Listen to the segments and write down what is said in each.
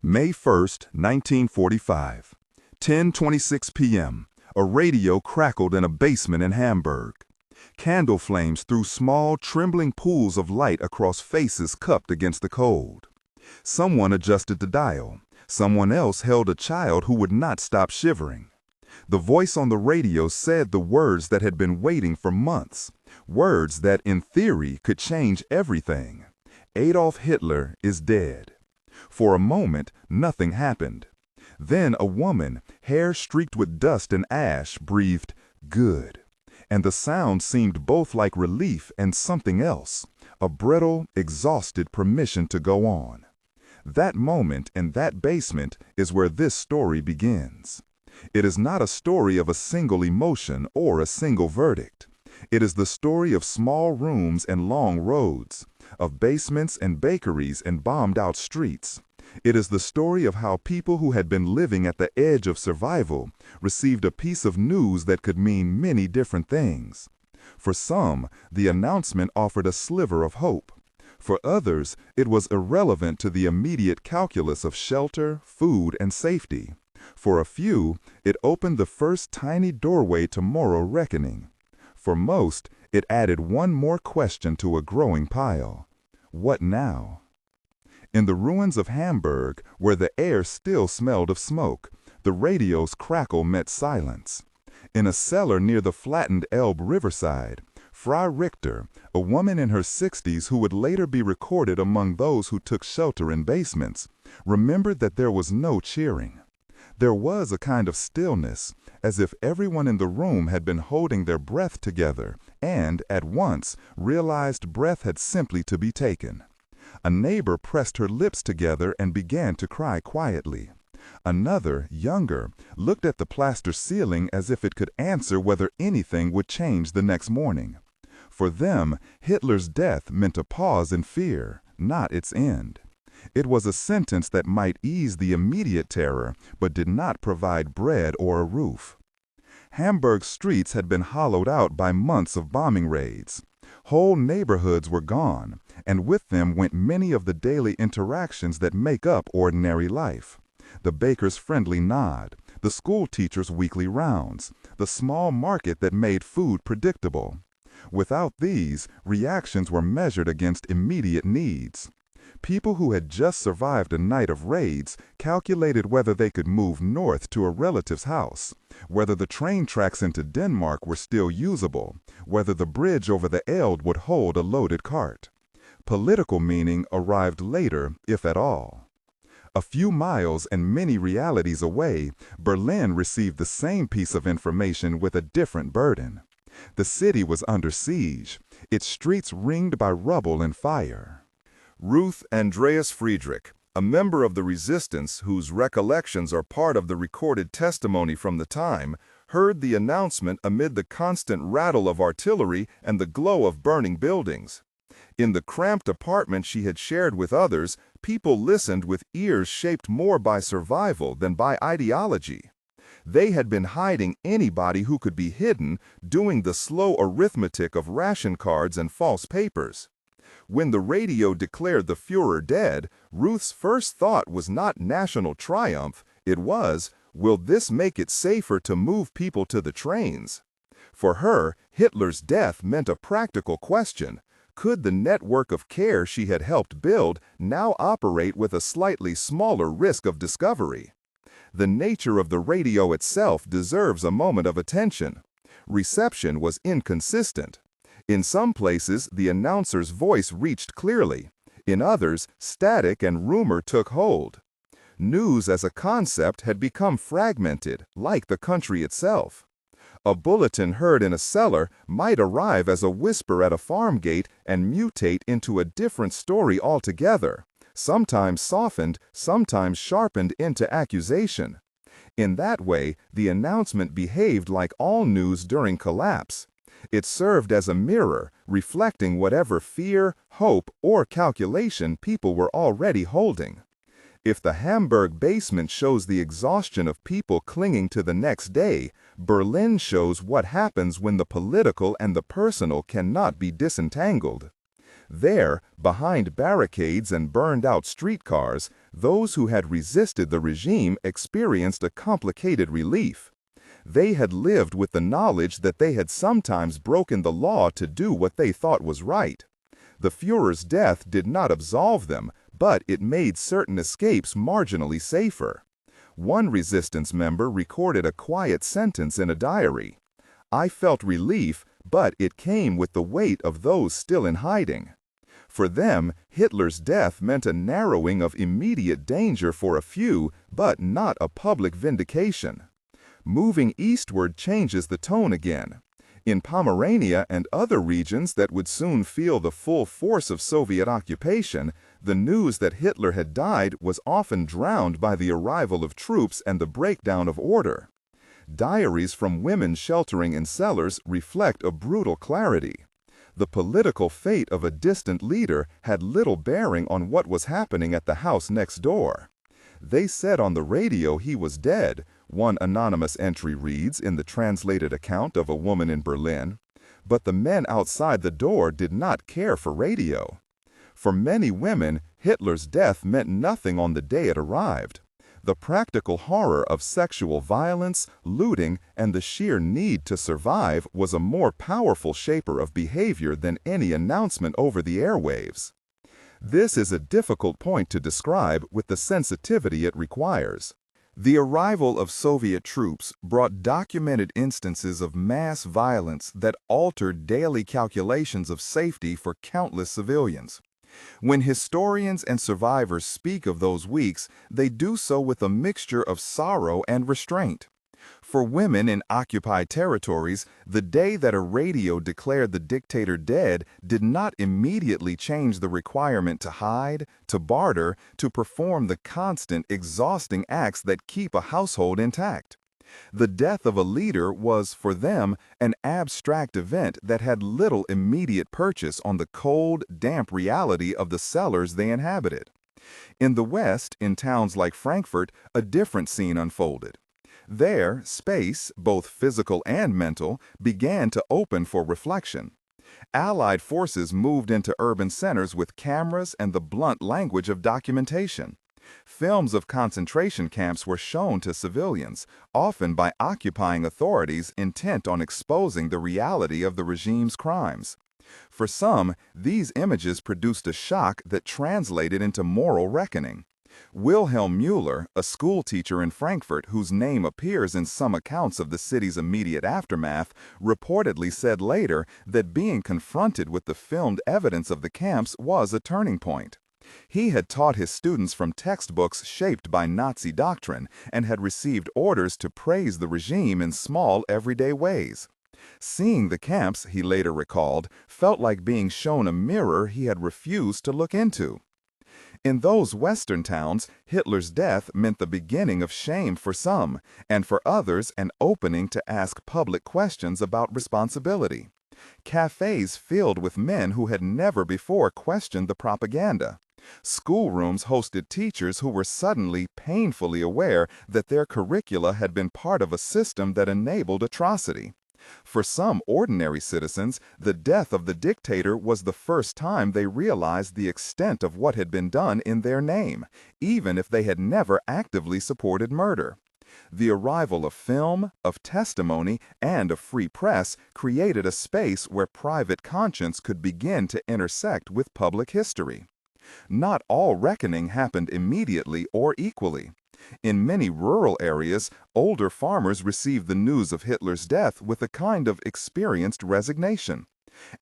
May 1st, 1945. 10:26 p.m. A radio crackled in a basement in Hamburg. Candle flames threw small, trembling pools of light across faces cupped against the cold. Someone adjusted the dial. Someone else held a child who would not stop shivering. The voice on the radio said the words that had been waiting for months, words that, in theory, could change everything. Adolf Hitler is dead. For a moment, nothing happened. Then a woman, hair streaked with dust and ash, breathed, "Good." And the sound seemed both like relief and something else, a brittle, exhausted permission to go on. That moment in that basement is where this story begins. It is not a story of a single emotion or a single verdict. It is the story of small rooms and long roads, of basements and bakeries and bombed-out streets. It is the story of how people who had been living at the edge of survival received a piece of news that could mean many different things. For some, the announcement offered a sliver of hope. For others, it was irrelevant to the immediate calculus of shelter, food, and safety. For a few, it opened the first tiny doorway to moral reckoning. For most, it added one more question to a growing pile. What now? In the ruins of Hamburg, where the air still smelled of smoke, the radio's crackle met silence. In a cellar near the flattened Elbe riverside, Frau Richter, a woman in her 60s who would later be recorded among those who took shelter in basements, remembered that there was no cheering. There was a kind of stillness, as if everyone in the room had been holding their breath together and, at once, realized breath had simply to be taken. A neighbor pressed her lips together and began to cry quietly. Another, younger, looked at the plaster ceiling as if it could answer whether anything would change the next morning. For them, Hitler's death meant a pause in fear, not its end. It was a sentence that might ease the immediate terror, but did not provide bread or a roof. Hamburg's streets had been hollowed out by months of bombing raids. Whole neighborhoods were gone, and with them went many of the daily interactions that make up ordinary life. The baker's friendly nod, the school teacher's weekly rounds, the small market that made food predictable. Without these, reactions were measured against immediate needs. People who had just survived a night of raids calculated whether they could move north to a relative's house, whether the train tracks into Denmark were still usable, whether the bridge over the Elbe would hold a loaded cart. Political meaning arrived later, if at all. A few miles and many realities away, Berlin received the same piece of information with a different burden. The city was under siege, its streets ringed by rubble and fire. Ruth Andreas Friedrich, a member of the resistance whose recollections are part of the recorded testimony from the time, heard the announcement amid the constant rattle of artillery and the glow of burning buildings. In the cramped apartment she had shared with others, people listened with ears shaped more by survival than by ideology. They had been hiding anybody who could be hidden, doing the slow arithmetic of ration cards and false papers. When the radio declared the Führer dead, Ruth's first thought was not national triumph, it was, will this make it safer to move people to the trains? For her, Hitler's death meant a practical question. Could the network of care she had helped build now operate with a slightly smaller risk of discovery? The nature of the radio itself deserves a moment of attention. Reception was inconsistent. In some places, the announcer's voice reached clearly. In others, static and rumor took hold. News as a concept had become fragmented, like the country itself. A bulletin heard in a cellar might arrive as a whisper at a farm gate and mutate into a different story altogether, sometimes softened, sometimes sharpened into accusation. In that way, the announcement behaved like all news during collapse. It served as a mirror, reflecting whatever fear, hope, or calculation people were already holding. If the Hamburg basement shows the exhaustion of people clinging to the next day, Berlin shows what happens when the political and the personal cannot be disentangled. There, behind barricades and burned-out streetcars, those who had resisted the regime experienced a complicated relief. They had lived with the knowledge that they had sometimes broken the law to do what they thought was right. The Führer's death did not absolve them, but it made certain escapes marginally safer. One resistance member recorded a quiet sentence in a diary. "I felt relief, but it came with the weight of those still in hiding." For them, Hitler's death meant a narrowing of immediate danger for a few, but not a public vindication. Moving eastward changes the tone again. In Pomerania and other regions that would soon feel the full force of Soviet occupation, the news that Hitler had died was often drowned by the arrival of troops and the breakdown of order. Diaries from women sheltering in cellars reflect a brutal clarity. The political fate of a distant leader had little bearing on what was happening at the house next door. "They said on the radio he was dead," one anonymous entry reads in the translated account of a woman in Berlin. But the men outside the door did not care for radio. For many women, Hitler's death meant nothing on the day it arrived. The practical horror of sexual violence, looting, and the sheer need to survive was a more powerful shaper of behavior than any announcement over the airwaves. This is a difficult point to describe with the sensitivity it requires. The arrival of Soviet troops brought documented instances of mass violence that altered daily calculations of safety for countless civilians. When historians and survivors speak of those weeks, they do so with a mixture of sorrow and restraint. For women in occupied territories, the day that a radio declared the dictator dead did not immediately change the requirement to hide, to barter, to perform the constant, exhausting acts that keep a household intact. The death of a leader was, for them, an abstract event that had little immediate purchase on the cold, damp reality of the cellars they inhabited. In the West, in towns like Frankfurt, a different scene unfolded. There, space, both physical and mental, began to open for reflection. Allied forces moved into urban centers with cameras and the blunt language of documentation. Films of concentration camps were shown to civilians, often by occupying authorities intent on exposing the reality of the regime's crimes. For some, these images produced a shock that translated into moral reckoning. Wilhelm Müller, a schoolteacher in Frankfurt whose name appears in some accounts of the city's immediate aftermath, reportedly said later that being confronted with the filmed evidence of the camps was a turning point. He had taught his students from textbooks shaped by Nazi doctrine and had received orders to praise the regime in small, everyday ways. Seeing the camps, he later recalled, felt like being shown a mirror he had refused to look into. In those Western towns, Hitler's death meant the beginning of shame for some, and for others an opening to ask public questions about responsibility. Cafes filled with men who had never before questioned the propaganda. Schoolrooms hosted teachers who were suddenly painfully aware that their curricula had been part of a system that enabled atrocity. For some ordinary citizens, the death of the dictator was the first time they realized the extent of what had been done in their name, even if they had never actively supported murder. The arrival of film, of testimony, and a free press created a space where private conscience could begin to intersect with public history. Not all reckoning happened immediately or equally. In many rural areas, older farmers received the news of Hitler's death with a kind of experienced resignation.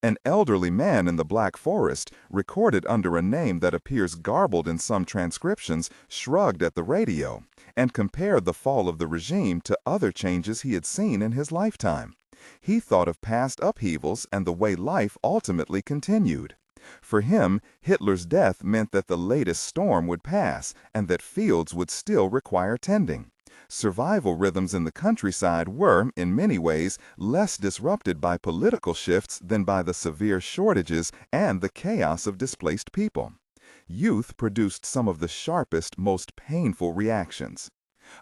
An elderly man in the Black Forest, recorded under a name that appears garbled in some transcriptions, shrugged at the radio and compared the fall of the regime to other changes he had seen in his lifetime. He thought of past upheavals and the way life ultimately continued. For him, Hitler's death meant that the latest storm would pass and that fields would still require tending. Survival rhythms in the countryside were, in many ways, less disrupted by political shifts than by the severe shortages and the chaos of displaced people. Youth produced some of the sharpest, most painful reactions.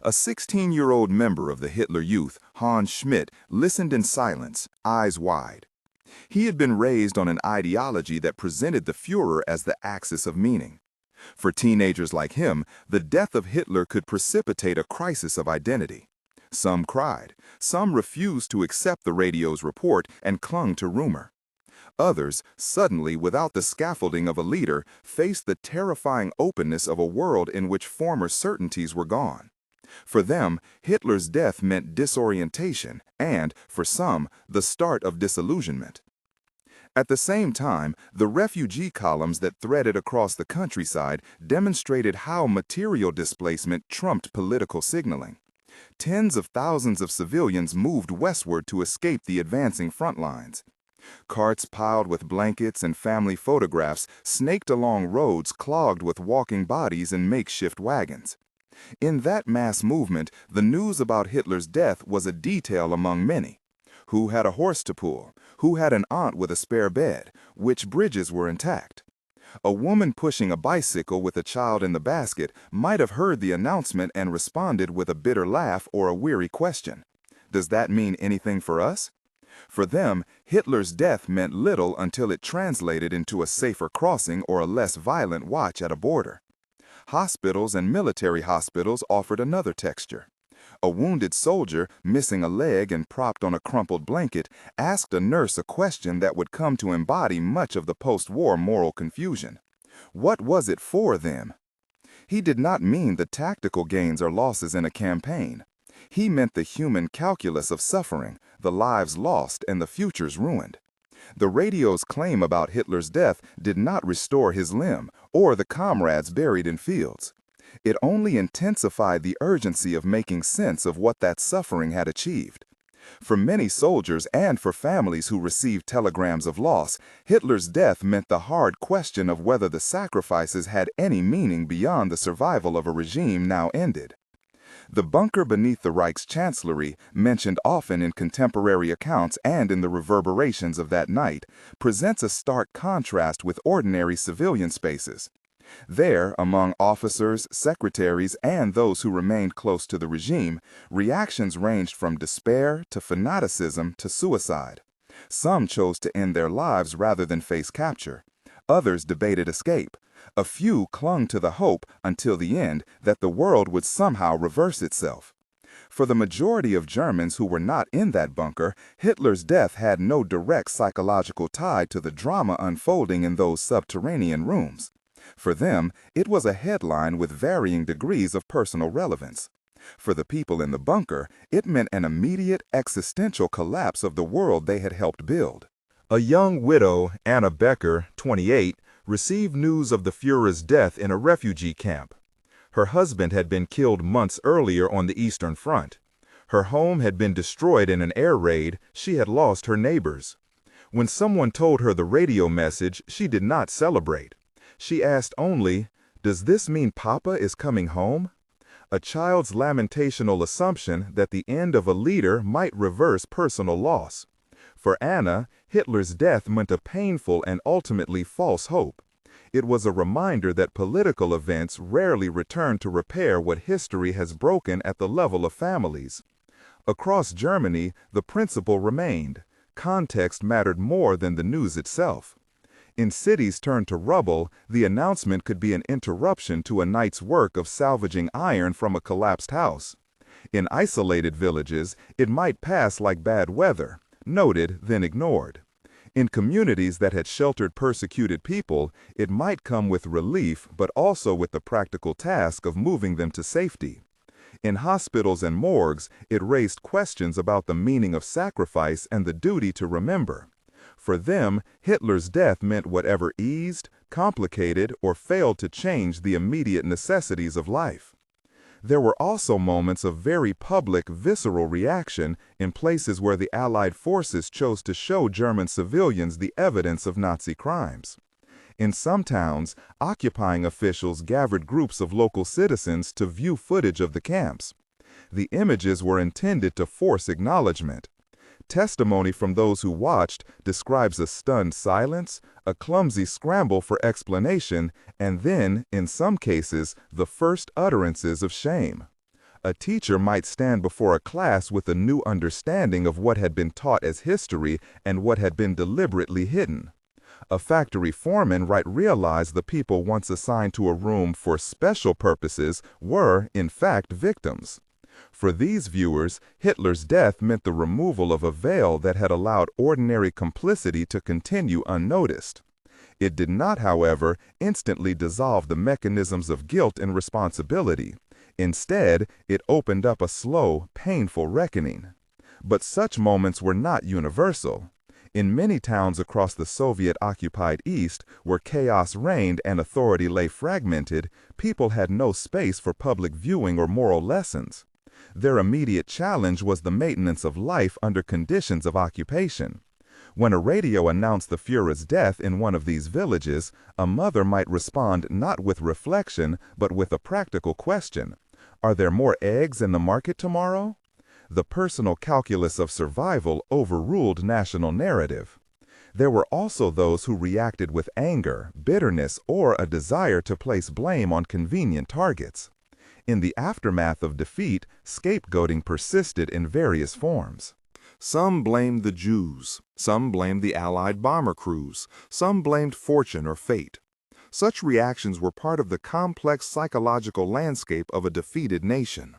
A 16-year-old member of the Hitler Youth, Hans Schmidt, listened in silence, eyes wide. He had been raised on an ideology that presented the Führer as the axis of meaning. For teenagers like him, the death of Hitler could precipitate a crisis of identity. Some cried, some refused to accept the radio's report and clung to rumor. Others, suddenly without the scaffolding of a leader, faced the terrifying openness of a world in which former certainties were gone. For them, Hitler's death meant disorientation and, for some, the start of disillusionment. At the same time, the refugee columns that threaded across the countryside demonstrated how material displacement trumped political signaling. Tens of thousands of civilians moved westward to escape the advancing front lines. Carts piled with blankets and family photographs snaked along roads clogged with walking bodies and makeshift wagons. In that mass movement, the news about Hitler's death was a detail among many. Who had a horse to pull? Who had an aunt with a spare bed? Which bridges were intact? A woman pushing a bicycle with a child in the basket might have heard the announcement and responded with a bitter laugh or a weary question. Does that mean anything for us? For them, Hitler's death meant little until it translated into a safer crossing or a less violent watch at a border. Hospitals and military hospitals offered another texture. A wounded soldier, missing a leg and propped on a crumpled blanket, asked a nurse a question that would come to embody much of the post-war moral confusion. What was it for them? He did not mean the tactical gains or losses in a campaign. He meant the human calculus of suffering, the lives lost and the futures ruined. The radio's claim about Hitler's death did not restore his limb or the comrades buried in fields. It only intensified the urgency of making sense of what that suffering had achieved. For many soldiers and for families who received telegrams of loss, Hitler's death meant the hard question of whether the sacrifices had any meaning beyond the survival of a regime now ended. The bunker beneath the Reich's chancellery, mentioned often in contemporary accounts and in the reverberations of that night, presents a stark contrast with ordinary civilian spaces. There, among officers, secretaries, and those who remained close to the regime, reactions ranged from despair to fanaticism to suicide. Some chose to end their lives rather than face capture. Others debated escape. A few clung to the hope, until the end, that the world would somehow reverse itself. For the majority of Germans who were not in that bunker, Hitler's death had no direct psychological tie to the drama unfolding in those subterranean rooms. For them, it was a headline with varying degrees of personal relevance. For the people in the bunker, it meant an immediate existential collapse of the world they had helped build. A young widow, Anna Becker, 28, received news of the Führer's death in a refugee camp. Her husband had been killed months earlier on the Eastern Front. Her home had been destroyed in an air raid. She had lost her neighbors. When someone told her the radio message, she did not celebrate. She asked only, "Does this mean Papa is coming home?" A child's lamentational assumption that the end of a leader might reverse personal loss. For Anna, Hitler's death meant a painful and ultimately false hope. It was a reminder that political events rarely return to repair what history has broken at the level of families. Across Germany, the principle remained. Context mattered more than the news itself. In cities turned to rubble, the announcement could be an interruption to a night's work of salvaging iron from a collapsed house. In isolated villages, it might pass like bad weather, noted then ignored. In communities that had sheltered persecuted people, it might come with relief but also with the practical task of moving them to safety. In hospitals and morgues, it raised questions about the meaning of sacrifice and the duty to remember. For them, Hitler's death meant whatever eased, complicated, or failed to change the immediate necessities of life. There were also moments of very public, visceral reaction in places where the Allied forces chose to show German civilians the evidence of Nazi crimes. In some towns, occupying officials gathered groups of local citizens to view footage of the camps. The images were intended to force acknowledgement. Testimony from those who watched describes a stunned silence, a clumsy scramble for explanation, and then, in some cases, the first utterances of shame. A teacher might stand before a class with a new understanding of what had been taught as history and what had been deliberately hidden. A factory foreman might realize the people once assigned to a room for special purposes were, in fact, victims. For these viewers, Hitler's death meant the removal of a veil that had allowed ordinary complicity to continue unnoticed. It did not, however, instantly dissolve the mechanisms of guilt and responsibility. Instead, it opened up a slow, painful reckoning. But such moments were not universal. In many towns across the Soviet-occupied East, where chaos reigned and authority lay fragmented, people had no space for public viewing or moral lessons. Their immediate challenge was the maintenance of life under conditions of occupation. When a radio announced the Führer's death in one of these villages, a mother might respond not with reflection, but with a practical question. Are there more eggs in the market tomorrow? The personal calculus of survival overruled national narrative. There were also those who reacted with anger, bitterness, or a desire to place blame on convenient targets. In the aftermath of defeat, scapegoating persisted in various forms. Some blamed the Jews, some blamed the Allied bomber crews, some blamed fortune or fate. Such reactions were part of the complex psychological landscape of a defeated nation.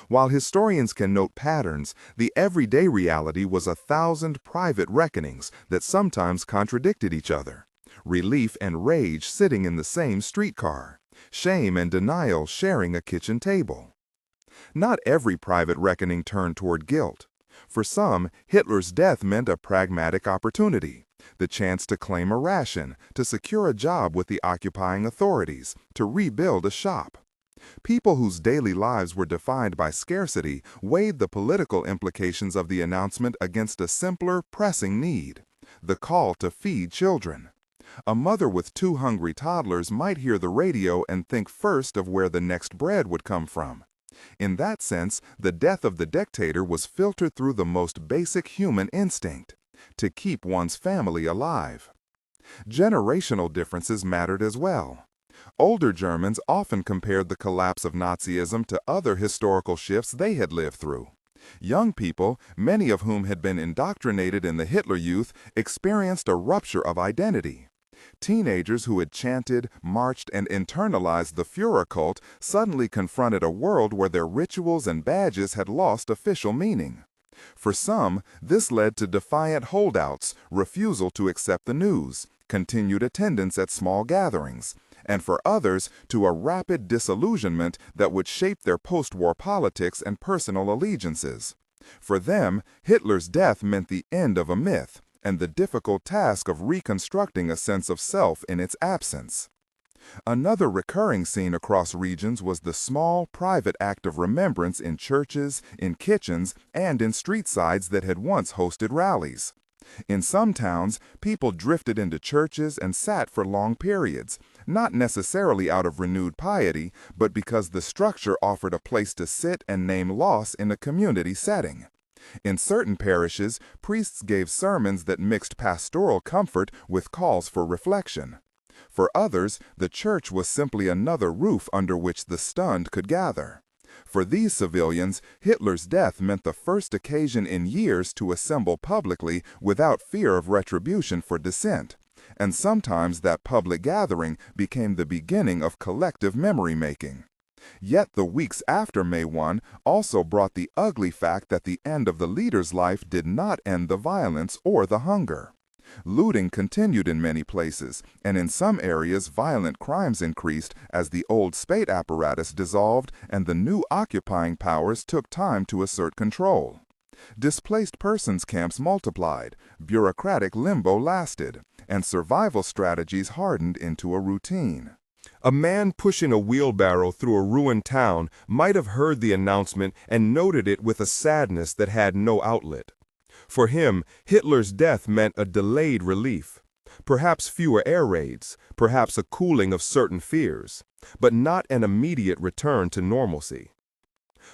While historians can note patterns, the everyday reality was 1,000 private reckonings that sometimes contradicted each other. Relief and rage sitting in the same streetcar. Shame and denial sharing a kitchen table. Not every private reckoning turned toward guilt. For some, Hitler's death meant a pragmatic opportunity, the chance to claim a ration, to secure a job with the occupying authorities, to rebuild a shop. People whose daily lives were defined by scarcity weighed the political implications of the announcement against a simpler, pressing need, the call to feed children. A mother with 2 hungry toddlers might hear the radio and think first of where the next bread would come from. In that sense, the death of the dictator was filtered through the most basic human instinct, to keep one's family alive. Generational differences mattered as well. Older Germans often compared the collapse of Nazism to other historical shifts they had lived through. Young people, many of whom had been indoctrinated in the Hitler Youth, experienced a rupture of identity. Teenagers who had chanted, marched, and internalized the Führer cult suddenly confronted a world where their rituals and badges had lost official meaning. For some, this led to defiant holdouts, refusal to accept the news, continued attendance at small gatherings, and for others, to a rapid disillusionment that would shape their post-war politics and personal allegiances. For them, Hitler's death meant the end of a myth, and the difficult task of reconstructing a sense of self in its absence. Another recurring scene across regions was the small, private act of remembrance in churches, in kitchens, and in street sides that had once hosted rallies. In some towns, people drifted into churches and sat for long periods, not necessarily out of renewed piety, but because the structure offered a place to sit and name loss in a community setting. In certain parishes, priests gave sermons that mixed pastoral comfort with calls for reflection. For others, the church was simply another roof under which the stunned could gather. For these civilians, Hitler's death meant the first occasion in years to assemble publicly without fear of retribution for dissent, and sometimes that public gathering became the beginning of collective memory-making. Yet the weeks after May 1 also brought the ugly fact that the end of the leader's life did not end the violence or the hunger. Looting continued in many places, and in some areas violent crimes increased as the old state apparatus dissolved and the new occupying powers took time to assert control. Displaced persons camps multiplied, bureaucratic limbo lasted, and survival strategies hardened into a routine. A man pushing a wheelbarrow through a ruined town might have heard the announcement and noted it with a sadness that had no outlet. For him, Hitler's death meant a delayed relief. Perhaps fewer air raids, perhaps a cooling of certain fears, but not an immediate return to normalcy.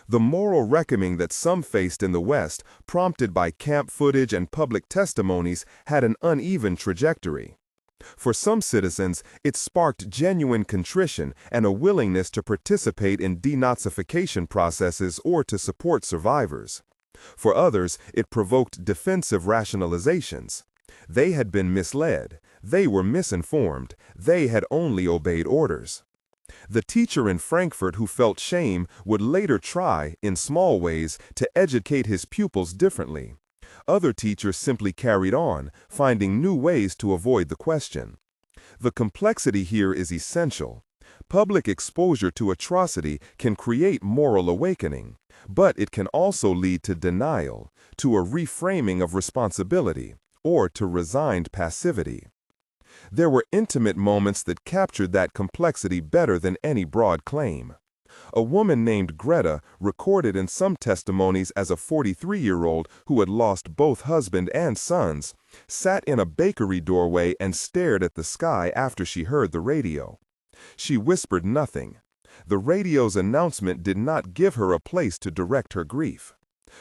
The moral reckoning that some faced in the West, prompted by camp footage and public testimonies, had an uneven trajectory. For some citizens, it sparked genuine contrition and a willingness to participate in denazification processes or to support survivors. For others, it provoked defensive rationalizations. They had been misled, they were misinformed, they had only obeyed orders. The teacher in Frankfurt who felt shame would later try, in small ways, to educate his pupils differently. Other teachers simply carried on, finding new ways to avoid the question. The complexity here is essential. Public exposure to atrocity can create moral awakening, but it can also lead to denial, to a reframing of responsibility, or to resigned passivity. There were intimate moments that captured that complexity better than any broad claim. A woman named Greta, recorded in some testimonies as a 43-year-old who had lost both husband and sons, sat in a bakery doorway and stared at the sky after she heard the radio. She whispered nothing. The radio's announcement did not give her a place to direct her grief.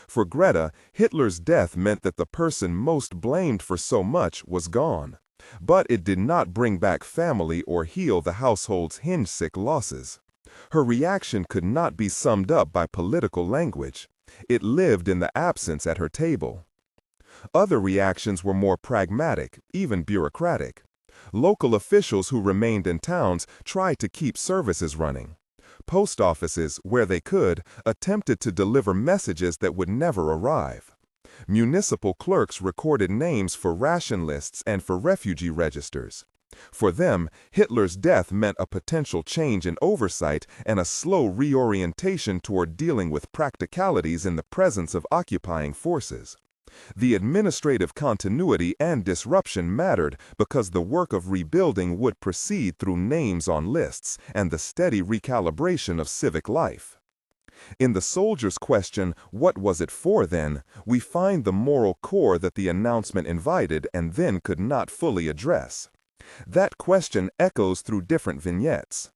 For Greta, Hitler's death meant that the person most blamed for so much was gone. But it did not bring back family or heal the household's hinge-sick losses. Her reaction could not be summed up by political language. It lived in the absence at her table. Other reactions were more pragmatic, even bureaucratic. Local officials who remained in towns tried to keep services running. Post offices, where they could, attempted to deliver messages that would never arrive. Municipal clerks recorded names for ration lists and for refugee registers. For them, Hitler's death meant a potential change in oversight and a slow reorientation toward dealing with practicalities in the presence of occupying forces. The administrative continuity and disruption mattered because the work of rebuilding would proceed through names on lists and the steady recalibration of civic life. In the soldier's question, what was it for then, we find the moral core that the announcement invited and then could not fully address. That question echoes through different vignettes.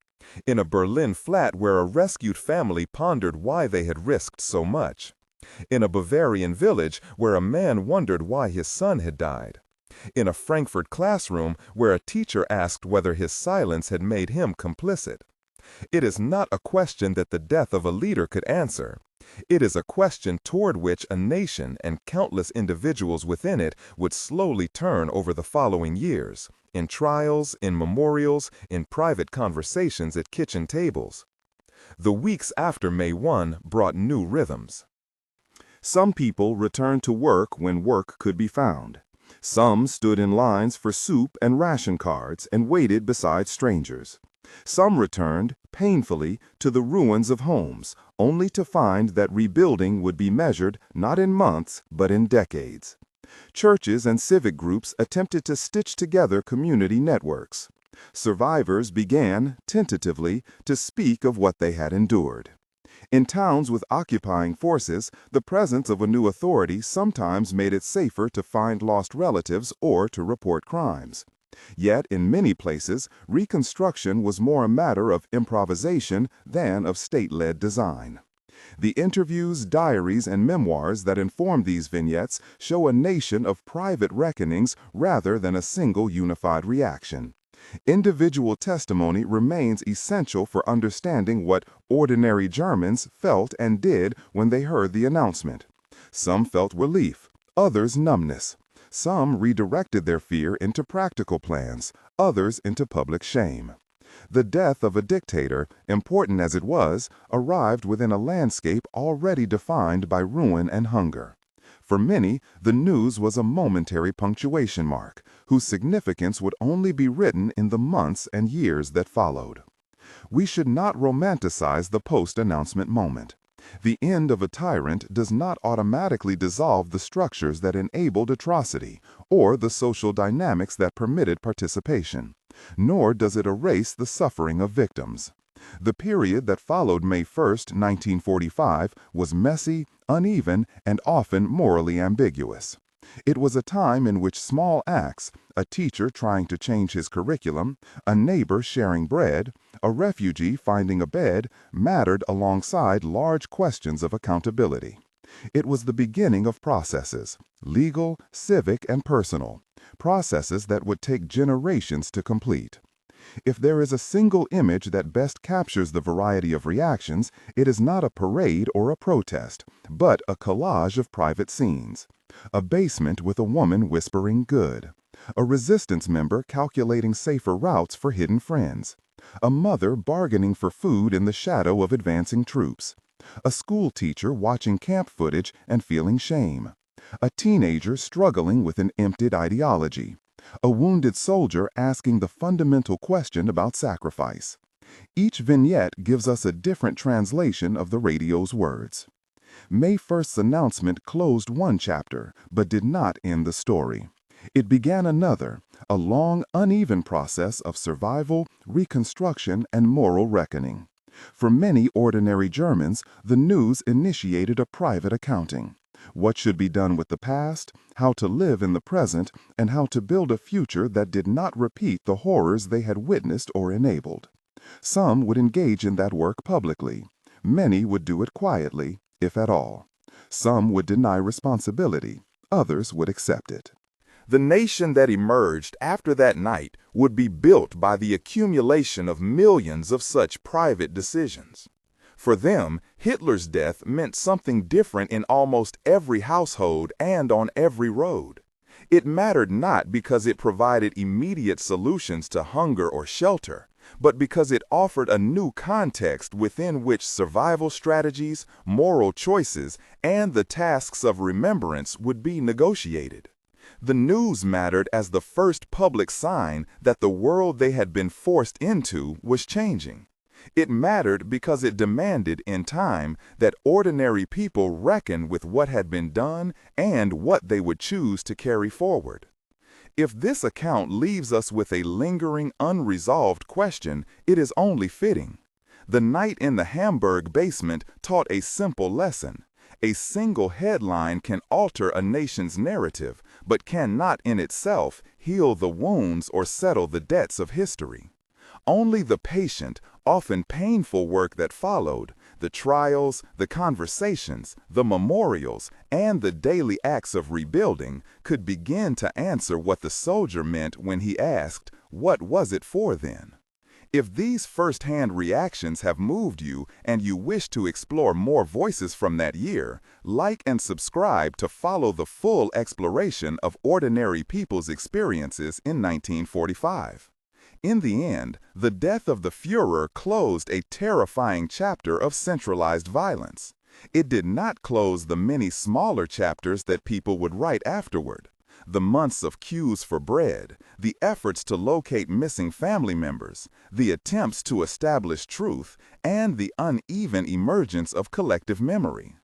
In a Berlin flat where a rescued family pondered why they had risked so much. In a Bavarian village where a man wondered why his son had died. In a Frankfurt classroom where a teacher asked whether his silence had made him complicit. It is not a question that the death of a leader could answer. It is a question toward which a nation and countless individuals within it would slowly turn over the following years, in trials, in memorials, in private conversations at kitchen tables. The weeks after May 1 brought new rhythms. Some people returned to work when work could be found. Some stood in lines for soup and ration cards and waited beside strangers. Some returned, painfully, to the ruins of homes, only to find that rebuilding would be measured not in months, but in decades. Churches and civic groups attempted to stitch together community networks. Survivors began, tentatively, to speak of what they had endured. In towns with occupying forces, the presence of a new authority sometimes made it safer to find lost relatives or to report crimes. Yet, in many places, reconstruction was more a matter of improvisation than of state-led design. The interviews, diaries, and memoirs that inform these vignettes show a nation of private reckonings rather than a single unified reaction. Individual testimony remains essential for understanding what ordinary Germans felt and did when they heard the announcement. Some felt relief, others numbness. Some redirected their fear into practical plans, others into public shame. The death of a dictator, important as it was, arrived within a landscape already defined by ruin and hunger. For many, the news was a momentary punctuation mark, whose significance would only be written in the months and years that followed. We should not romanticize the post-announcement moment. The end of a tyrant does not automatically dissolve the structures that enabled atrocity, or the social dynamics that permitted participation, nor does it erase the suffering of victims. The period that followed May 1, 1945, was messy, uneven, and often morally ambiguous. It was a time in which small acts, a teacher trying to change his curriculum, a neighbor sharing bread, a refugee finding a bed, mattered alongside large questions of accountability. It was the beginning of processes, legal, civic, and personal, processes that would take generations to complete. If there is a single image that best captures the variety of reactions, it is not a parade or a protest, but a collage of private scenes. A basement with a woman whispering good. A resistance member calculating safer routes for hidden friends. A mother bargaining for food in the shadow of advancing troops. A school teacher watching camp footage and feeling shame. A teenager struggling with an emptied ideology. A wounded soldier asking the fundamental question about sacrifice. Each vignette gives us a different translation of the radio's words. May 1st's announcement closed one chapter, but did not end the story. It began another, a long, uneven process of survival, reconstruction, and moral reckoning. For many ordinary Germans, the news initiated a private accounting. What should be done with the past, how to live in the present, and how to build a future that did not repeat the horrors they had witnessed or enabled. Some would engage in that work publicly. Many would do it quietly, if at all. Some would deny responsibility. Others would accept it. The nation that emerged after that night would be built by the accumulation of millions of such private decisions. For them, Hitler's death meant something different in almost every household and on every road. It mattered not because it provided immediate solutions to hunger or shelter, but because it offered a new context within which survival strategies, moral choices, and the tasks of remembrance would be negotiated. The news mattered as the first public sign that the world they had been forced into was changing. It mattered because it demanded in time that ordinary people reckon with what had been done and what they would choose to carry forward. If this account leaves us with a lingering, unresolved question, it is only fitting. The night in the Hamburg basement taught a simple lesson. A single headline can alter a nation's narrative, but cannot in itself heal the wounds or settle the debts of history. Only the patient, often painful work that followed, the trials, the conversations, the memorials, and the daily acts of rebuilding, could begin to answer what the soldier meant when he asked, "What was it for then?" If these first-hand reactions have moved you and you wish to explore more voices from that year, like and subscribe to follow the full exploration of ordinary people's experiences in 1945. In the end, the death of the Führer closed a terrifying chapter of centralized violence. It did not close the many smaller chapters that people would write afterward. The months of queues for bread, the efforts to locate missing family members, the attempts to establish truth, and the uneven emergence of collective memory.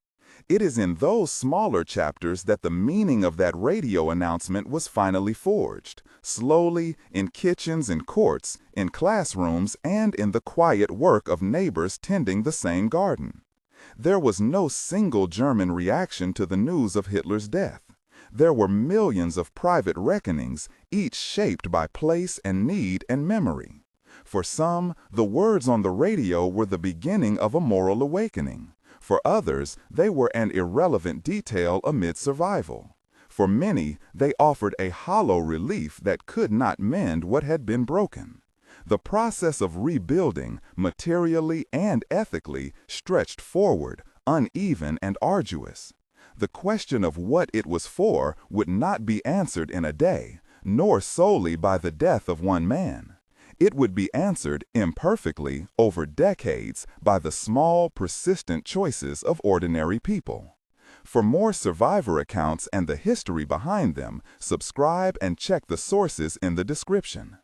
It is in those smaller chapters that the meaning of that radio announcement was finally forged, slowly, in kitchens and courts, in classrooms, and in the quiet work of neighbors tending the same garden. There was no single German reaction to the news of Hitler's death. There were millions of private reckonings, each shaped by place and need and memory. For some, the words on the radio were the beginning of a moral awakening. For others, they were an irrelevant detail amid survival. For many, they offered a hollow relief that could not mend what had been broken. The process of rebuilding, materially and ethically, stretched forward, uneven and arduous. The question of what it was for would not be answered in a day, nor solely by the death of one man. It would be answered imperfectly over decades by the small, persistent choices of ordinary people. For more survivor accounts and the history behind them, subscribe and check the sources in the description.